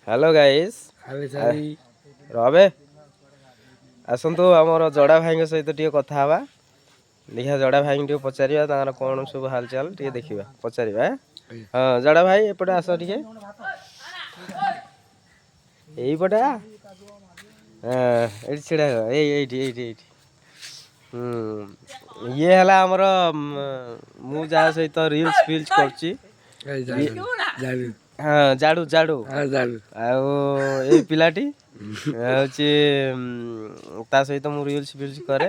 Hello guys रबे आसतु आमर जड़ा भाई सहित टे कथा हवा देखिए जड़ा भाई टे पचारा कौन सब हालचाल टे देखा पचारा हाँ जड़ा भाई एपटे आस टे यहीपटे ये छड़ा ये ये है आमर मु जहाँ सहित रिल्स फिल्स कर हाँ जाड़ू जाड़ू आई पिलाटी ता सहित मु रिल्स फिल्स करे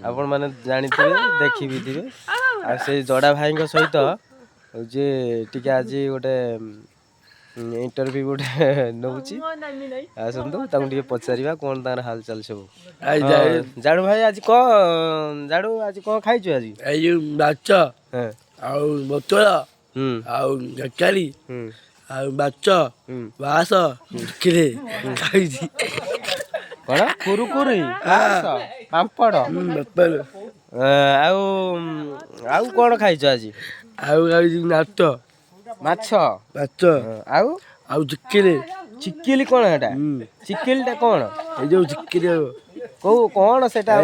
आपण माने जानिथिबे देखि थे आ से जड़ा भाई सहित जे टिके आज गोटे इंटरव्यू गोटे नौची आसतु टे पचारा कौन तार हालचाल सब जाड़ू भाई आज कौन जाड़ू आज कौन खाइछु आज माछ ଆଉ ବୋତଲ ଆଉ ତରକାରୀ ଆଉ ମାଛ ବାସ କିରେ ଖାଇଛି କଣ କୁରୁକୁରି ପାମ୍ପଡ଼ ଆଉ ଆଉ କଣ ଖାଇଛ ଆଜି ଆଉ ଖାଇଛି ମାଛ ମାଛ ମାଛ ଆଉ ଆଉ ଚିକେନ ଚିକେଲି କଣ ଏଟା ଚିକେଲିଟା କଣ ଏଇ ଯୋଉ ଚିକେନ କୋଉ କଣ ସେଟା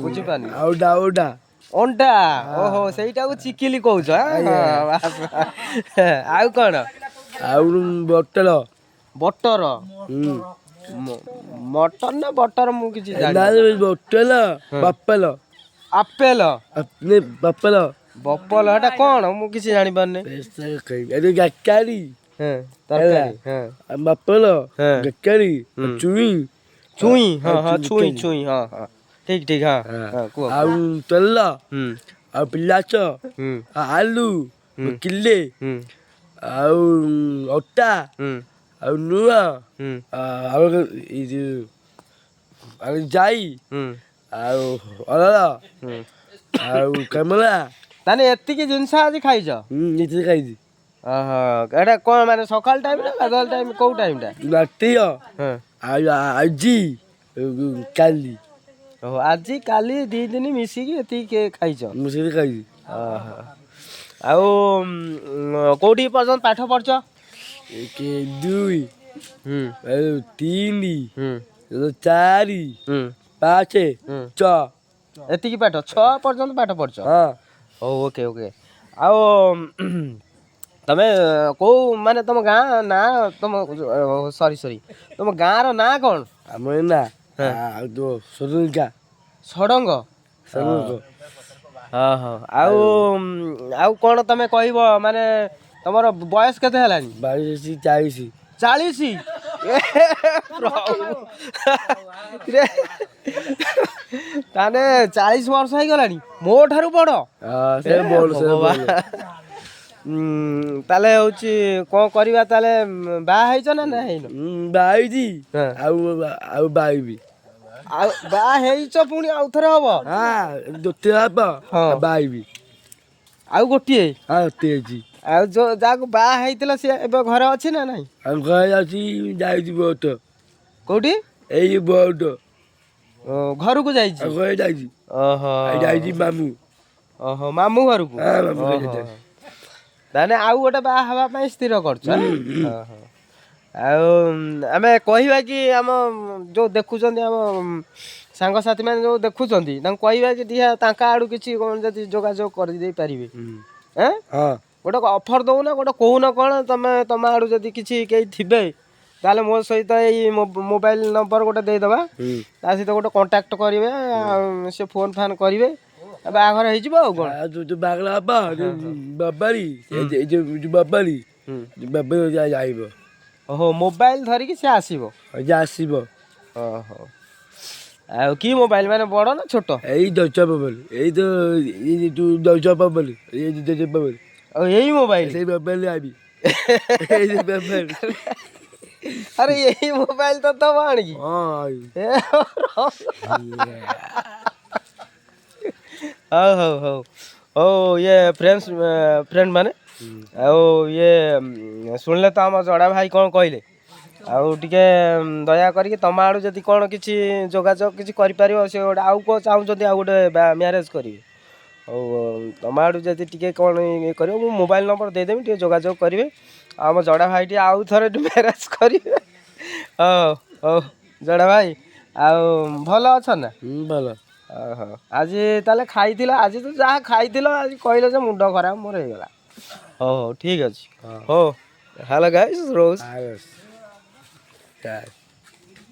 ବୁଝି ପାରୁନି ଆଉ ଡାଉଡା अंडा ओहो सेटा को चिकिली कहउछ आउ कौन आउ बटल बटर मटन ना बटर मु किछि जानि बटल बप्पल आपेल अपने बप्पल बप्पल हटा कौन मु किछि जानि पारने ए गक्कारी हां तरकारी हां बप्पल गक्कारी चुई चुई हां हां चुई चुई हां हां ठीक ठीक हाँ आउ तेल आउ पिलाच आलू किले आउ अटा आउ नुआ आउ जाई आउ अरला आउ कमला ताने एतिकी जिंस आज खाइछ एति खाइछि एटा कोन माने सकाल टाइम ना गादल टाइम को टाइम टा राती आजी काली आज काली दी दिन मिसिकी एति के खाइछ मिसिकी खाइछि आउ कोठी पर्यंत पाठ पढछ के 2 3 4 5 6 एति पाठ 6 पर्यंत पाठ पढछ हां ओके ओके आउ तमे को माने तुम गाँ ना तुम सॉरी सॉरी तुम गाँ रो ना कोन हमर ना आ दो सडंगा सडंग हाँ हाँ आउ आउ कोन तमे कहइबो माने तमरो बयस केते हलानी 22 40 40 ताने 40 वर्ष हो गलानी मो ठारू बड़ हां से बोल ताले होची को करबा ताले बा हैछ ना ना हैनो बा हैजी आउ बाईबी आ बा हैछ पुनी आउ थरे हबो हां दोते हबो बाईबी आउ गोटिए हां तेजी आ जो जाको बा हैतला से एबे घर अछि ना नाही हम घर अछि जाईजी बोट कोठी एई बोट घर को जाईजी घर जाईजी ओहो जाईजी मामू ओहो मामू घर को हां मामू घर जाईजी ताने आउ गोटे बा हवा पई स्थिर करछ आमे कहवा कि आम जो देखुचंदी आम सांग साथी माने जो देखुचंदी तां कहवा कि दिया तांका आडू किछि कोन जति जोगाजोग कर दे पारिबे हैं हां गोटे ऑफर दउ ना गोटे कहू ना कोन तमे तमा आडू जति किछि केई थिबे ताले मो सहित ए मोबाइल नंबर गोटे दे दबा ता सहित गोटे कांटेक्ट करिवे से फोन फान करिवे बाघर हो जो बागला बाबारी बाबारी बाबा जाइब ओहो मोबाइल धरिकी से आसीबो आसीबो ओहो आ की मोबाइल माने बड़ ना छोट एई दचा मोबाइल एई तो ये तू दचा मोबाइल ये दचा मोबाइल ओ यही मोबाइल सही मोबाइल आबी एई मोबाइल अरे यही मोबाइल तो तब आणी हां हो ओ ये फ्रेंड माने आओ ये सुनले तो हम जड़ा भाई कौन कहले आउ टिके दया करके तम आड़ू जदि कौन किसी जोगाजोग किसी कर से गोटे आउ को चाहूँ आउ गोटे मैरेज करेंगे तम आड़ू जदि टिके कौन ये कर मोबाइल नंबर देदेवी टे जोगाजोग करेंगे आम जड़ा भाई टे आउ थे मैरेज करेंगे ହଉ ହଉ ଜଡ଼ା ଭାଇ ଆଉ ଭଲ ଅଛ ନା? ଭଲ। ଓହୋ ଆଜି ତାହେଲେ ଖାଇଥିଲ ଆଜି ତ ଯାହା ଖାଇଥିଲ ଆଜି କହିଲ ଯେ ମୁଣ୍ଡ ଖରାପ ମୋର ହେଇଗଲା। ହଉ ହଉ ଠିକ୍ ଅଛି ହଉ ହ୍ୟାଲୋ ଗାଇସ୍ ରୋଜ୍।